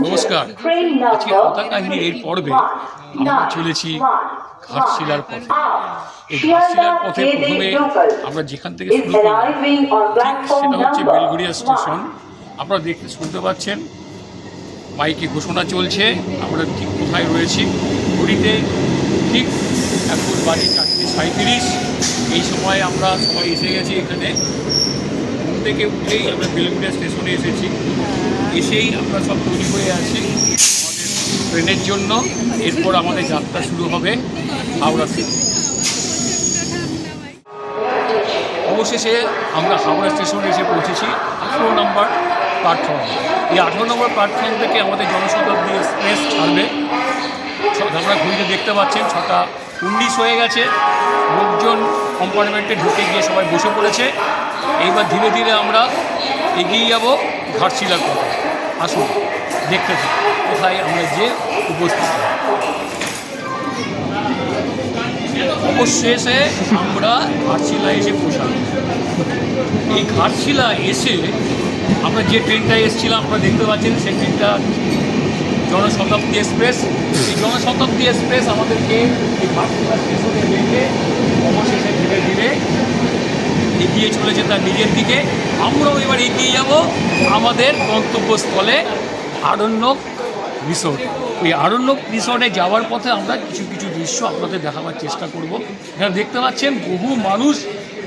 নমস্কার। আজকে কথা কাহিনীর এই পর্বে আমরা চলেছি ঘাটশিলার পথে। এই ঘাটশিলার পথে প্রথমে আমরা যেখান থেকে শুরু করলাম ঠিক সেটা হচ্ছে বেলঘড়িয়া স্টেশন। আপনারা দেখতে শুনতে পাচ্ছেন মাইকে ঘোষণা চলছে আমরা ঠিক কোথায় রয়েছি। ঘড়িতে ঠিক এখন বাজে 4:37। এই সময় আমরা সবাই এসে গেছি এখানে। ঘুম থেকে উঠেই আমরা বেলঘড়িয়া স্টেশনে এসেছি। এসেই আমরা সব তৈরি হয়ে আছি আমাদের ট্রেনের জন্য। এরপর আমাদের যাত্রা শুরু হবে হাওড়া থেকে। অবশেষে আমরা হাওড়া স্টেশনে এসে পৌঁছেছি 18 নম্বর প্ল্যাটফর্ম। এই 18 নম্বর প্ল্যাটফর্ম থেকে আমাদের জনশতাব্দী এক্সপ্রেস ছাড়বে। আমরা ঘুরিয়ে দেখতে পাচ্ছেন 6:19 হয়ে গেছে। লোকজন কম্পার্টমেন্টে ঢুকে গিয়ে সবাই বসে পড়েছে। এইবার ধীরে ধীরে আমরা এগিয়ে যাব ঘাটশিলার পথে। আসুন দেখতে থাকি কোথায় আমরা যে উপস্থিত। অবশেষে আমরা ঘাটশিলা এসে পৌঁছালাম। এই ঘাটশিলা এসে আমরা যে ট্রেনটা এসেছিলাম আপনারা দেখতে পাচ্ছেন সেই ট্রেনটা জনশতাব্দী এক্সপ্রেস। এই জনশতাব্দী এক্সপ্রেস আমাদেরকে এই ঘাটশিলা স্টেশনে রেখে অবশেষে ধীরে ধীরে এগিয়ে চলেছে তার নিজের দিকে। আমরাও এবার এগিয়ে যাব আমাদের গন্তব্যস্থলে আরণ্যক রিসোর্ট। ওই আরণ্যক রিসোর্টে যাওয়ার পথে আমরা কিছু কিছু দৃশ্য আপনাদের দেখাবার চেষ্টা করব। এখানে দেখতে পাচ্ছেন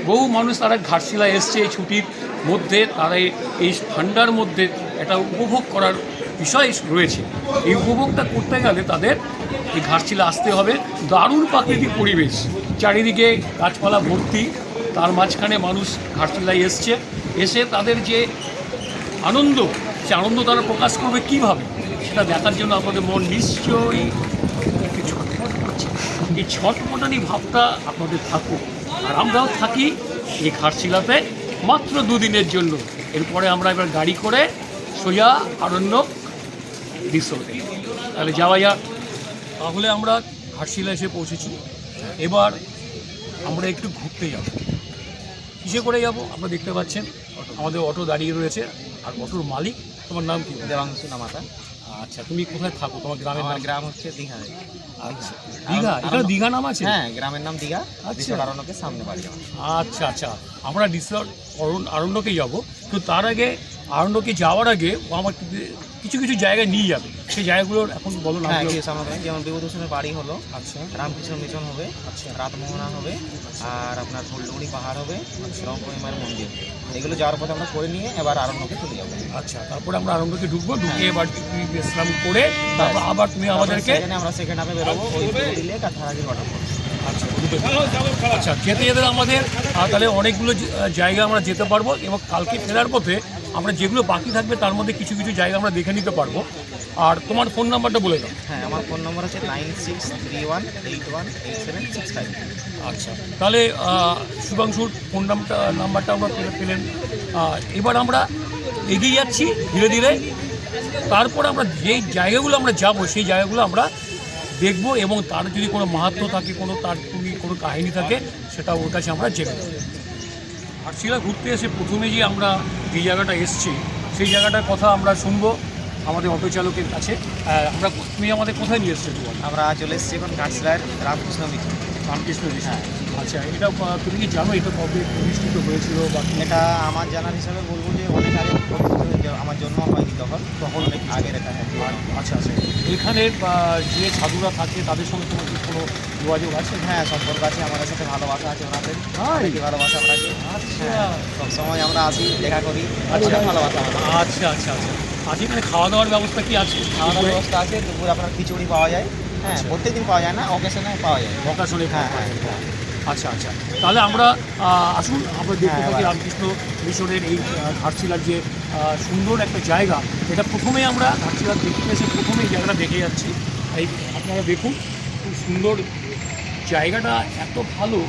বহু মানুষ তারা ঘাটশিলা এসছে এই ছুটির মধ্যে। তারা এই ঠান্ডার মধ্যে এটা উপভোগ করার বিষয় রয়েছে। এই উপভোগটা করতে গেলে তাদের এই ঘাটশিলা আসতে হবে। দারুণ প্রাকৃতিক পরিবেশ, চারিদিকে গাছপালা ভর্তি, তার মাঝখানে মানুষ ঘাটশিলায় এসে তাদের যে আনন্দ, সে আনন্দ তারা প্রকাশ করবে কীভাবে সেটা দেখার জন্য আপনাদের মন নিশ্চয়ই একটু ছটফট করছে। এই ছটফটানি ভাবটা আপনাদের থাকুক। আর আমরাও থাকি এই ঘাটশিলাতে মাত্র 2 দিনের জন্য। এরপরে আমরা এবার গাড়ি করে সোজা আরণ্যক রিসোর্টে তাহলে যাওয়া যাক। তাহলে আমরা ঘাটশিলা এসে পৌঁছেছি। এবার আমরা একটু ঘুরতে যাব। কিসে করে যাব আপনারা দেখতে পাচ্ছেন আমাদের অটো দাঁড়িয়ে রয়েছে। আর অটোর মালিক, তোমার নাম কি? দেবাংশু নামাতা। আচ্ছা, তুমি কোথায় থাকো? তোমার গ্রামের নাম? গ্রাম হচ্ছে দীঘা। আচ্ছা, দীঘা। এখানে দীঘা নাম আছে? হ্যাঁ, গ্রামের নাম দীঘা। আচ্ছা, আরণ্যকের সামনে বাড়ি। আচ্ছা আচ্ছা, আমরা রিসোর্ট আরণ্যকে যাব। কিন্তু তার আগে আরণ্যকে যাওয়ার আগে ও আমার কিছু কিছু জায়গায় নিয়ে যাবে। সেই জায়গাগুলোর এখন বলো না? যেমন বিভূতিভূষণের বাড়ি হলো, আচ্ছা, রামকৃষ্ণ মিশন হবে, আচ্ছা, রাতমোহনা হবে, আর আপনার ফুলডুবুরি পাহাড় হবে, রংপুরিমার মন্দির। এগুলো যাওয়ার পথে আমরা করে নিয়ে এবার আরণ্যকে চলে যাবো। আচ্ছা, তারপরে আমরা আরণ্যকে ঢুকবো। ঢুকে এবার বিশ্রাম করে তারপর আবার তুমি আমাদেরকে আমরা সেকেন্ড হাফে বেরোবো লেক আর থারাগির ওয়াটারফল। আচ্ছা, আচ্ছা, যেতে যেতে আমাদের তাহলে অনেকগুলো জায়গা আমরা যেতে পারবো। এবং কালকে ফেরার পথে আমরা যেগুলো বাকি থাকবে তার মধ্যে কিছু কিছু জায়গা আমরা দেখে নিতে পারবো। আর তোমার ফোন নাম্বারটা বলে দাও। হ্যাঁ, আমার ফোন নম্বর হচ্ছে 9631818765। আচ্ছা, তাহলে শুভাংশুর ফোন নাম্বারটা আমরা পেলেন। এবার আমরা এগিয়ে যাচ্ছি ধীরে ধীরে। তারপর আমরা যেই জায়গাগুলো আমরা যাবো সেই জায়গাগুলো আমরা দেখব এবং তার যদি কোনো মাহাত্ম্য থাকে, কোনো কাহিনী থাকে, সেটা ওর কাছে আমরা জেনে নেব। ঘাটশিলা ঘুরতে এসে প্রথমে যে আমরা যে জায়গাটা এসছি সেই জায়গাটার কথা আমরা শুনবো আমাদের অটো চালকের কাছে। তুমি আমাদের কোথায় নিয়ে এসছো? আমরা চলে এসেছি এখন ঘাটশিলার রামকৃষ্ণ মিশন। হ্যাঁ, আচ্ছা, এটা তুমি কি জানো এটা কবে প্রতিষ্ঠিত হয়েছিল? বা এটা আমার জানার হিসাবে বলবো যে অনেক আগে, আমার জন্ম হয়নি তখন অনেক আগের এটা। আচ্ছা আচ্ছা, এখানের যে সাধুরা থাকে তাদের সঙ্গে তোমার কোনো যোগাযোগ আছে? হ্যাঁ, সম্পর্ক আছে, আমাদের সাথে ভালোবাসা আছে ওনাদের। ভালোবাসা আপনাকে। আচ্ছা, সবসময় আমরা আসি, দেখা করি। আচ্ছা, ভালোবাসা। আচ্ছা আচ্ছা আচ্ছা, আজ এখানে খাওয়া দাওয়ার ব্যবস্থা কি আছে? খাওয়া দাওয়ার ব্যবস্থা আছে। দুপুর আপনার খিচুড়ি পাওয়া যায়। হ্যাঁ, প্রত্যেকদিন পাওয়া যায় না, অকেশনে পাওয়া যায়। অকেশনে? হ্যাঁ। আচ্ছা আচ্ছা, তাহলে আমরা আসুন আমরা দেখতে থাকি রামকৃষ্ণ মিশনের এই ঘাটশিলার যে সুন্দর একটা জায়গা। এটা প্রথমেই আমরা ঘাটশিলা দেখতে এসে প্রথমেই জায়গাটা দেখে যাচ্ছি। এই আপনারা দেখুন, খুব সুন্দর জায়গাটা, এত ভালো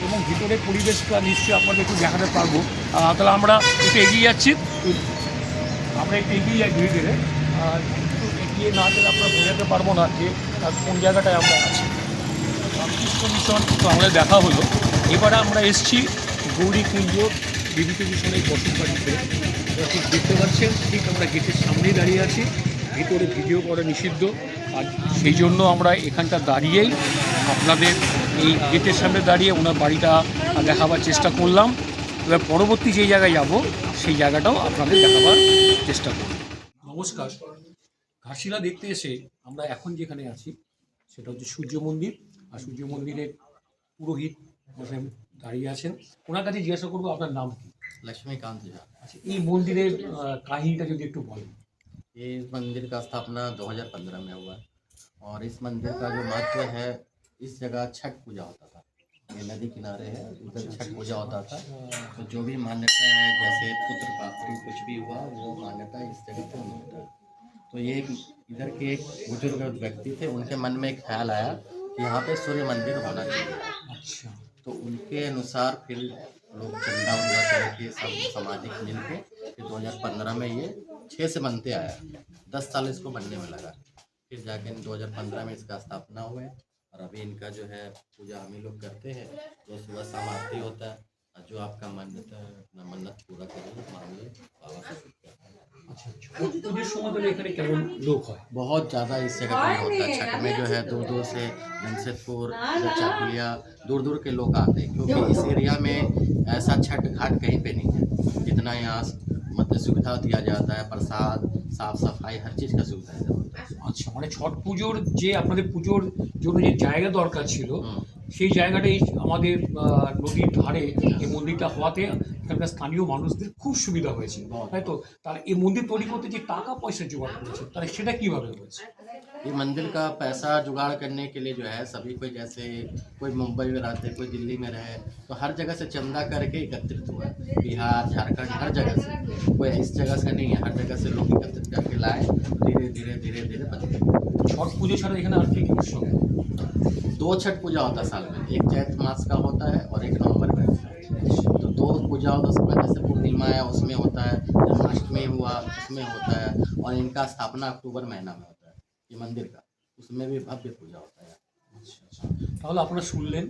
এবং ভিতরের পরিবেশটা নিশ্চয়ই আপনাদের একটু দেখাতে পারবো। তাহলে আমরা একটু এগিয়ে যাচ্ছি। আমরা একটু এগিয়ে যাই ধীরে ধীরে। একটু এগিয়ে না গেলে আমরা বোঝাতে পারবো না যে কোন জায়গাটায় আমরা আছি। রামকৃষ্ণ মিশন তো আমাদের দেখা হলো। এবারে আমরা এসেছি গৌরীকুঞ্জ বিভূতিভূষণের বসত বাড়িতে। ঠিক দেখতে পাচ্ছেন, ঠিক আমরা গেটের সামনেই দাঁড়িয়ে আছি। ভিতরে ভিডিও করা নিষিদ্ধ, আর সেই জন্য আমরা এখানটা দাঁড়িয়েই আপনাদের এই গেটের সামনে দাঁড়িয়ে ওনার বাড়িটা দেখাবার চেষ্টা করলাম। এবার পরবর্তী যেই জায়গায় যাব সেই জায়গাটাও আপনাদের দেখাবার চেষ্টা করব। নমস্কার। ঘাটশিলা দেখতে এসে আমরা এখন যেখানে আছি সেটা হচ্ছে সূর্য মন্দির, আর সূর্য মন্দিরের পুরোহিত মশাই দাঁড়িয়ে আছেন। ওনার কাছে জিজ্ঞাসা করবো আপনার নাম কি? लक्ष्मीकांत झा। আচ্ছা, এই মন্দিরের কাহিনীটা যদি একটু বলেন। ये इस मंदिर का स्थापना 2015 में हुआ और इस मंदिर का जो महत्व है, इस जगह छठ पूजा होता था। ये नदी किनारे है, उधर छठ पूजा होता था। तो जो भी मान्यता है, जैसे पुत्र प्राप्ति कुछ भी हुआ, वो मान्यता इस जगह पे होता है। तो ये इधर के एक बुजुर्ग व्यक्ति थे, उनके मन में एक ख्याल आया कि यहाँ पे सूर्य मंदिर होना चाहिए। अच्छा, तो उनके अनुसार फिर लोग चंदा उंदा करके सब सामाजिक मिल के फिर 2015 में ये 6 से बनते आया। 10 साल इसको बनने में लगा। फिर जाके 2015 में इसका स्थापना हुए और अभी इनका जो है पूजा हम ही लोग करते हैं। तो सुबह शाम आरती होता है और जो आपका मन्नत पूरा करिए मांगिए, बाबा से सिद्ध करता है। अच्छा, পুজোর সময় তাহলে এখানে কেমন লোক হয়? बहुत ज़्यादा इस जगह पे होता है। छठ में जो है दूर दूर से जमशेदपुर, चाकुलिया, दूर दूर के लोग आते हैं, क्योंकि इस एरिया में ऐसा छठ घाट कहीं पे नहीं है जितना यहाँ मतलब सुविधा दिया जाता है। प्रसाद, साफ सफाई, हर चीज़ का सुविधा है। আচ্ছা, মানে ছট পুজোর যে আপনাদের পুজোর জন্য যে জায়গা দরকার ছিল হুম। সেই জায়গাটাই আমাদের নদীর ধারে এই মন্দিরটা হওয়াতে এখানকার স্থানীয় মানুষদের খুব সুবিধা হয়েছে, তাই তো? তাহলে এই মন্দির তৈরি করতে যে টাকা পয়সা জোগাড় করেছে তাহলে সেটা কিভাবে হয়েছে? ये मंदिर का पैसा जुगाड़ करने के लिए जो है सभी कोई, जैसे कोई मुंबई में रहते, कोई दिल्ली में रहे, तो हर जगह से चंदा करके एकत्रित हुआ है। बिहार, झारखंड, हर जगह से, कोई इस जगह से नहीं है, हर जगह से लोग एकत्रित करके लाए। धीरे धीरे धीरे धीरे बदले। ছট পুজো ছাড়া এখানে আর কি কি উৎসব? 2 छठ पूजा होता है साल में, एक चैत मास का होता है और एक नवंबर में होता है। तो 2 पूजा होता है उसमें, जैसे पूर्णिमा है उसमें होता है, जन्माष्टमी हुआ उसमें होता है, और इनका स्थापना अक्टूबर महीना में होता है ये मंदिर का, उसमें भी भव्य पूजा होता है। তাহলে আপনারা শুনলেন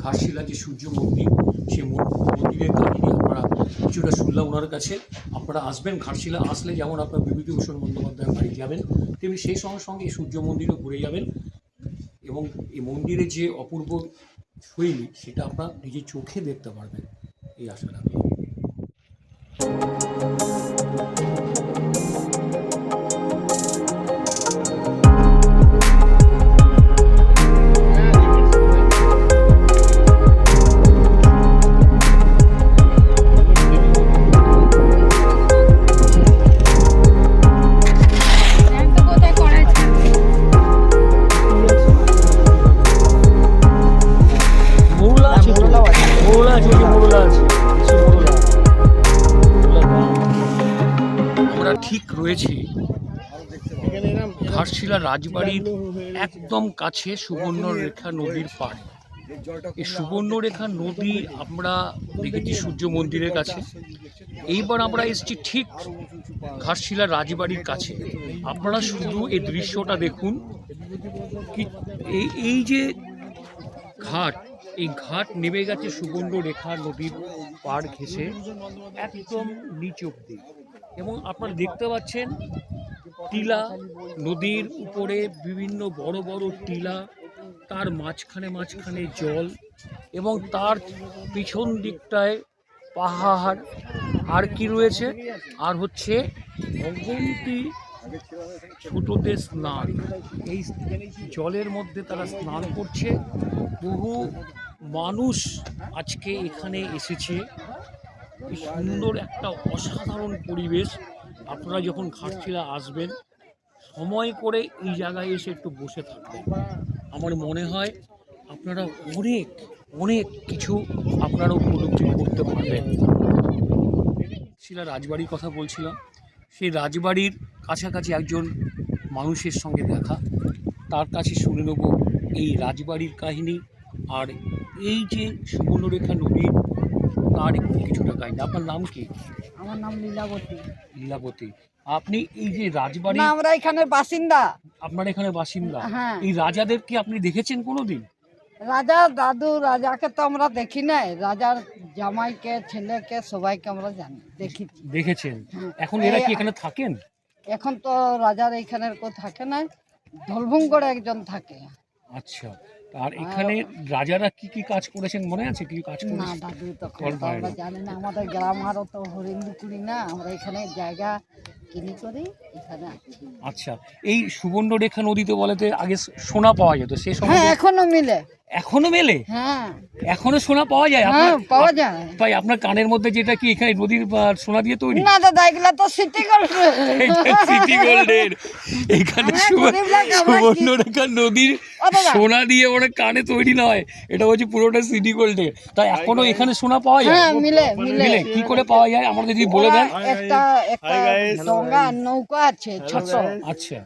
ঘাটশিলা যে সূর্য মন্দির, সেই মন্দিরের কাহিনী আপনারা কিছুটা শুনলাম ওনার কাছে। আপনারা আসবেন ঘাটশিলা, আসলে যেমন আপনার বিভূতিভূষণ বন্দ্যোপাধ্যায়ের বাড়ি যাবেন, তেমনি সেই সঙ্গে সঙ্গে এই সূর্য মন্দিরও ঘুরে যাবেন এবং এই মন্দিরের যে অপূর্ব শৈলী সেটা আপনার নিজের চোখে দেখতে পারবেন, এই আশা রাখি। আমরা ঠিক রয়েছি ঘাটশিলা রাজবাড়ির একদম কাছে সুবর্ণরেখা নদীর পাড়ে। এই সুবর্ণরেখা নদী আমরা দেখেছি সূর্য মন্দিরের কাছে, এইবার আমরা এসেছি ঠিক ঘাটশিলা রাজবাড়ির কাছে। আপনারা শুধু এই দৃশ্যটা দেখুন, কি এই যে ঘাট, এই ঘাট নেমে গেছে সুবর্ণরেখা নদীর পাড় ঘেঁষে একদম নিচ অব্দি, এবং আপনারা দেখতে পাচ্ছেন টিলা, নদীর উপরে বিভিন্ন বড় বড় টিলা, তার মাঝখানে মাঝখানে জল, এবং তার পিছন দিকটায় পাহাড়। আর কি রয়েছে? আর হচ্ছে অগন্তি ছোটদের স্নান। এই জলের মধ্যে তারা স্নান করছে। বহু মানুষ আজকে এখানে এসেছে। কি সুন্দর একটা অসাধারণ পরিবেশ। আপনারা যখন ঘাটশিলা আসবেন সময় করে এই জায়গায় এসে একটু বসে থাকবেন, আমার মনে হয় আপনারা অনেক অনেক কিছু আপনারা উপলব্ধি করতে পারবেন। শিলা রাজবাড়ির কথা বলছিলাম, সেই রাজবাড়ির কাছাকাছি একজন মানুষের সঙ্গে দেখা, তার কাছে শুনে নেব এই রাজবাড়ির কাহিনী আর এই যে সুবর্ণরেখা নদী তার একটু কিছুটা কাহিনী। আপনার নাম কি? আমার নাম লীলাবতী। লীলাবতী, আপনি এই যে রাজবাড়ি, না, আমরা এখানে বাসিন্দা। আপনার এখানে বাসিন্দা। হ্যাঁ। এই রাজাদের কি আপনি দেখেছেন কোনোদিন? রাজা দাদু রাজাকে তো আমরা দেখি নাই, রাজার জামাইকে ছেলেকে সবাইকে আমরা জানি, দেখেছি। দেখেছেন? হ্যাঁ। এখন এরা কি এখানে থাকেন? এখন তো রাজার এইখানের কেউ থাকে না, ধলভুঙ্গড়ে একজন থাকে। আচ্ছা, আর এখানে রাজারা কি কি কাজ করেছেন মনে আছে? কি কাজ না করেছেন? দাদু, তখন বল তো ভাই আমরা না। জানি না, আমাদের গ্রাম আরও তো হরিন্দু করি না, আমরা এখানে জায়গা কিনি করি এখানে আছি। আচ্ছা, এই সুবর্ণরেখা নদীতে বলেতে আগে সোনা পাওয়া যেত, সে সময় হ্যাঁ এখনো মিলে। এখনো মেলে? হ্যাঁ এখনো সোনা পাওয়া যায়? হ্যাঁ পাওয়া যায়। ভাই আপনার কানের মধ্যে যেটা কি এখানে নদীর সোনা দিয়ে তৈরি? না দাদা, এগুলা তো সিটি গোল্ড। সিটি গোল্ডের। এখানে আমরা গরিব লোক, আমরা কি- সুবর্ণরেখা নদীর ও দাদা। সোনা দিয়ে ওরা কানে তৈরি নয়, এটা হচ্ছে পুরোটা সিটি গোল্ডের। তাই এখনো এখানে সোনা পাওয়া যায়? হ্যাঁ মিলে মিলে। মিলে কি করে পাওয়া যায় আমাদের যদি বলে দেন? ওরা একটা একটা ডঙ্গা নৌকা আছে ছোট, আচ্ছা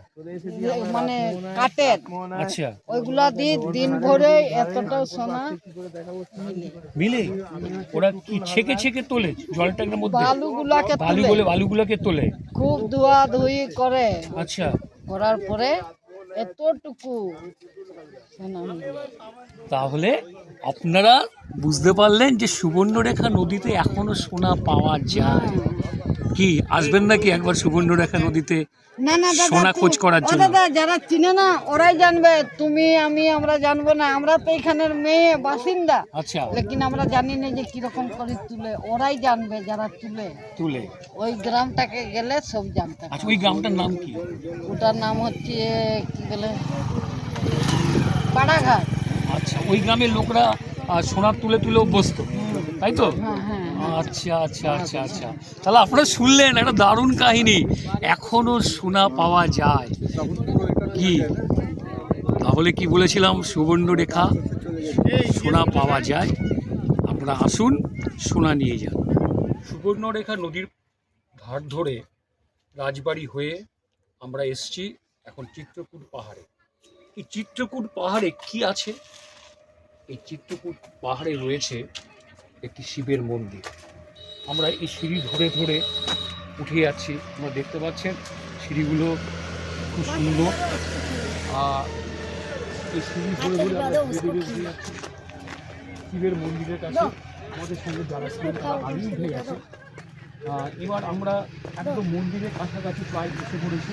মানে কাঠের, আচ্ছা, ওইগুলা দিয়ে দিন ভরে এতটা সোনা মিলে। মিলে ওরা কি ছেকে ছেকে তোলে জলটার মধ্যে? বালুগুলাকে তুলে বালুগুলোকে তোলে। খুব ধোয়া ধুই করে, আচ্ছা, করার পরে এতটুকু সোনা মিলে। তাহলে আপনারা বুঝতে পারলেন যে সুবর্ণরেখা নদীতে এখনো সোনা পাওয়া যায়। কি আসবেন নাকি একবার সুবর্ণরেখা নদীতে না না দাদা, সোনা খোঁজ করার ও জন্য? দাদা, যারা চিনে না ওরাই জানবে, তুমি আমি আমরা জানবো না, আমরা তো এখানের মেয়ে বাসিন্দা, আচ্ছা, লেকিন আমরা জানি না যে কিরকম করে তুলে, ওরাই জানবে যারা তুলে। তুলে। ওই গ্রামটাকে গেলে সব জানতে আচ্ছা, পারবে। ওই গ্রামটার নাম কি? ওটার নাম হচ্ছে কি বলে, পাড়াঘাট। আচ্ছা, ওই গ্রামের লোকরা সোনা তুলে তুলে অভ্যস্ত, তাই তো? হ্যাঁ হ্যাঁ। আচ্ছা আচ্ছা আচ্ছা আচ্ছা, তাহলে আপনারা শুনলেন একটা দারুণ কাহিনী, এখনো সোনা পাওয়া যায়। কি তাহলে কি বলেছিলাম, সুবর্ণরেখা সোনা পাওয়া যায়, আপনারা আসুন সোনা নিয়ে যান। সুবর্ণরেখা নদীর ধার ধরে রাজবাড়ি হয়ে আমরা এসছি এখন চিত্রকূট পাহাড়ে। এই চিত্রকূট পাহাড়ে কি আছে? এই চিত্রকূট পাহাড়ে রয়েছে একটি শিবের মন্দির। আমরা এই সিঁড়ি ধরে ধরে উঠে যাচ্ছি, আপনারা দেখতে পাচ্ছেন সিঁড়িগুলো খুব সুন্দর। আর এই সিঁড়ি ধরে ধরে আমরা ধীরে ধীরে উঠে যাচ্ছি শিবের মন্দিরের কাছে। আমাদের সঙ্গে যারা ছিলেন তারা আগে উঠে গেছে। এবার আমরা একদম মন্দিরের কাছাকাছি প্রায় এসে পড়েছি।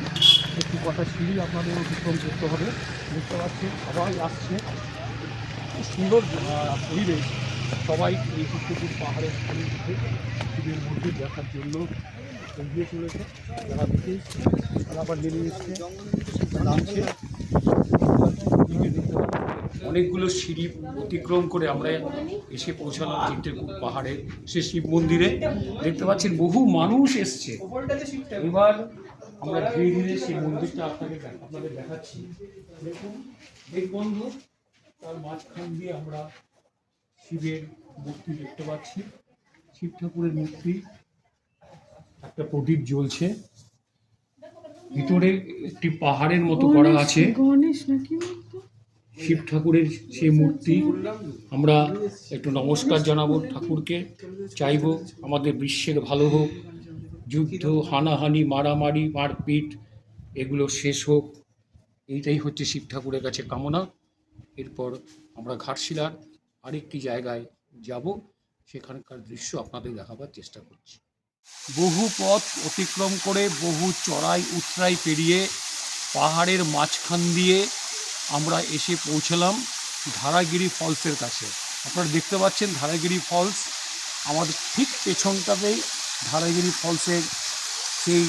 একটু কটা সিঁড়ি আপনাদের অতিক্রম করতে হবে, দেখতে পাচ্ছেন সবাই আসছে, খুব সুন্দর পরিবেশ। সবাই এই চিত্রকূট পাহাড়ের সামনে উঠে শিবের মন্দির দেখার জন্য এগিয়ে চলেছে। যারা দেখে এসছে তারা আবার নেমে এসছে, নামছে। অনেকগুলো সিঁড়ি অতিক্রম করে আমরা এসে পৌঁছালাম চিত্রকূট পাহাড়ে, সে শিব মন্দিরে। দেখতে পাচ্ছেন বহু মানুষ এসছে। এবার আমরা ধীরে ধীরে সেই মন্দিরটা আপনাদের দেখাচ্ছি। দেখুন এই বন্ধ, তার মাঝখান দিয়ে আমরা শিবের মূর্তি দেখতে পাচ্ছি, শিব ঠাকুরের মূর্তি, একটা প্রদীপ জ্বলছে। ভিতরে একটি পাহাড়ের মতো করা আছে শিব ঠাকুরের সেই মূর্তি। আমরা একটু নমস্কার জানাবো ঠাকুরকে, চাইবো আমাদের বিশ্বের ভালো হোক, যুদ্ধ হানাহানি মারামারি মারপিট এগুলো শেষ হোক, এইটাই হচ্ছে শিব ঠাকুরের কাছে কামনা। এরপর আমরা ঘাটশিলার আরেকটি জায়গায় যাব, সেখানকার দৃশ্য আপনাদের দেখাবার চেষ্টা করছি। বহু পথ অতিক্রম করে বহু চড়াই উতরাই পেরিয়ে পাহাড়ের মাঝখান দিয়ে আমরা এসে পৌঁছলাম ধারাগিরি ফলসের কাছে। আপনারা দেখতে পাচ্ছেন ধারাগিরি ফলস, আমাদের ঠিক পেছনটাতেই ধারাগিরি ফলসের সেই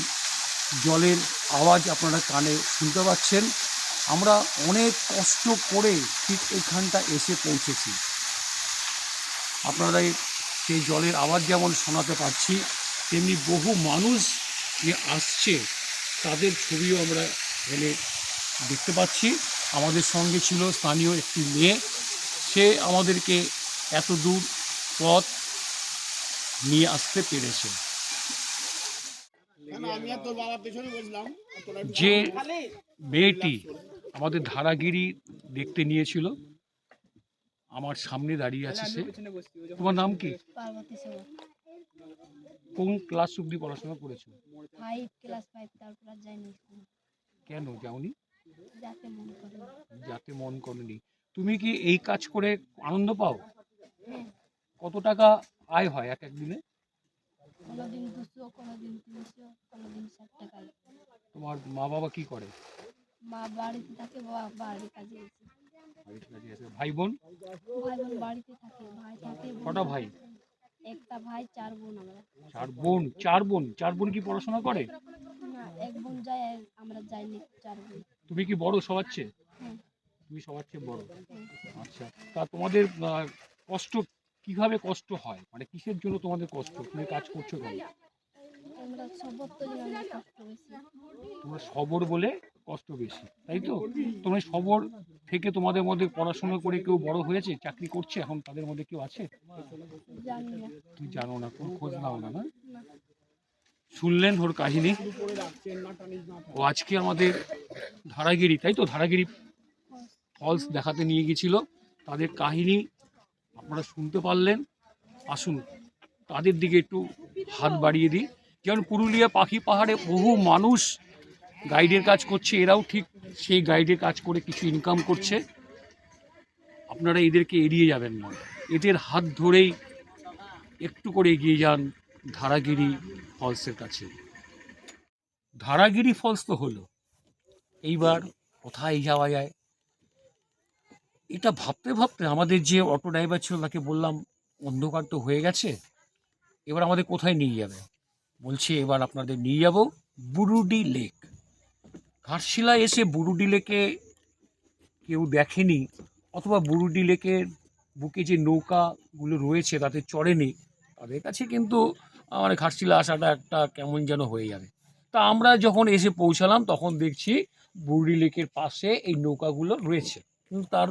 জলের আওয়াজ আপনারা কানে শুনতে পাচ্ছেন। আমরা অনেক কষ্ট করে ঠিক এখানটা এসে পৌঁছেছি। আপনারা সেই জলের আওয়াজ যেমন শোনাতে পারছি, তেমনি বহু মানুষ যে আসছে তাদের ছবিও আমরা এখানে দেখতে পাচ্ছি। আমাদের সঙ্গে ছিল স্থানীয় একটি মেয়ে, সে আমাদেরকে এত দূর পথ নিয়ে আসতে পেরেছে। যে মেয়েটি আমাদের ধারাগিরি দেখতে নিয়েছিল আমার সামনে দাঁড়িয়ে আছে, সে, তোমার নাম কি? পার্বতী সেবা। কোন ক্লাস অবধি পড়াশোনা করেছো? 5 ক্লাস 5, তারপর আর যাইনি স্কুল। কেন যাওনি? যাতে মন করে। যাতে মন করেনি। তুমি কি এই কাজ করে আনন্দ পাও? হ্যাঁ, কত টাকা আয় হয় এক এক দিনে? কোনোদিন 200, কোনোদিন 300, কোনোদিন 60 টাকায়। তোমার মা বাবা কি করে? মা বাড়িতে থাকে, বাবা বাড়ির কাজে গেছে। বাড়িতে কাজে আছে। ভাই বোন? ভাই বোন বাড়িতে থাকে, ভাই থাকে, বোন কটা ভাই? একটা ভাই, 4 বোন আমরা। 4 বোন। 4 বোন, 4 বোন কি পড়াশোনা করে? না, এক বোন যায় আর আমরা যাইনি, 4 বোন। তুমি কি বড় সবার চেয়ে? হ্যাঁ। তুমি সবার চেয়ে বড়। হ্যাঁ। আচ্ছা, তা তোমাদের কষ্ট কিভাবে কষ্ট হয়, মানে কিসের জন্য তোমাদের কষ্ট, তুমি কাজ করছো কেন? আমরা সবর তো জন্য আমরা কষ্ট বেশি। তোমরা সবর বলে কষ্ট বেশি, তাই তো? তোমরা সবর থেকে তোমাদের মধ্যে পড়াশোনা করে কেউ বড় হয়েছে, চাকরি করছে এখন, তাদের মধ্যে কেউ আছে? জানি না। তুমি জানো না, কোনো খোঁজ নাও না? না, না। শুনলেন ওর কাহিনী। ও আজকে আমাদের ধারাগিরি, তাই তো, ধারাগিরি ফলস দেখাতে নিয়ে গেছিল, তাদের কাহিনী আপনারা শুনতে পারলেন। আসুন তাদের দিকে একটু হাত বাড়িয়ে দিই। যেমন পুরুলিয়া পাখি পাহাড়ে বহু মানুষ গাইডের কাজ করছে, এরাও ঠিক সেই গাইডের কাজ করে কিছু ইনকাম করছে। আপনারা এদেরকে এড়িয়ে যাবেন না, এদের হাত ধরেই একটু করে এগিয়ে যান ধারাগিরি ফলসের কাছে। ধারাগিরি ফলস তো হলো, এইবার কোথায় যাওয়া যায় এটা ভাবতে ভাবতে আমাদের যে অটো ড্রাইভার ছিল তাকে বললাম অন্ধকার তো হয়ে গেছে, এবার আমাদের কোথায় নিয়ে যাবে? বলছে এবার আপনাদের নিয়ে যাব বুরুডি লেক। ঘাটশিলা এসে বুরুডি লেকে কেউ দেখেনি, অথবা বুরুডি লেকের বুকে যে নৌকাগুলো রয়েছে তাতে চড়েনি, তাদের কাছে কিন্তু মানে ঘাটশিলা আসাটা একটা কেমন যেন হয়ে যাবে। তা আমরা যখন এসে পৌঁছালাম তখন দেখছি বুরুডি লেকের পাশে এই নৌকাগুলো রয়েছে, কিন্তু তার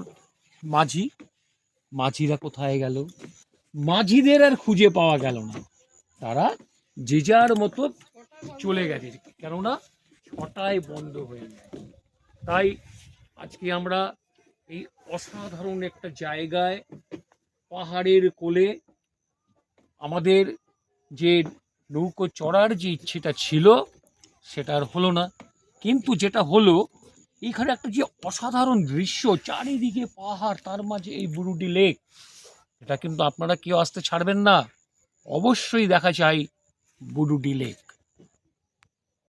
মাঝিরা কোথায় গেল? মাঝিদের আর খুঁজে পাওয়া গেল না, তারা যে যার মতো চলে গেছে, কেননা ছটায় বন্ধ হয়ে যায়। তাই আজকে আমরা এই অসাধারণ একটা জায়গায় পাহাড়ের কোলে আমাদের যে নৌকো চড়ার যে ইচ্ছেটা ছিল সেটা আর হলো না, কিন্তু যেটা হলো এইখানে একটা যে অসাধারণ দৃশ্য, চারিদিকে পাহাড়, তার মাঝে এই বুরুডি লেক, এটা কিন্তু আপনারা কেউ আসতে ছাড়বেন না, অবশ্যই দেখা চাই বুরুডি লেক।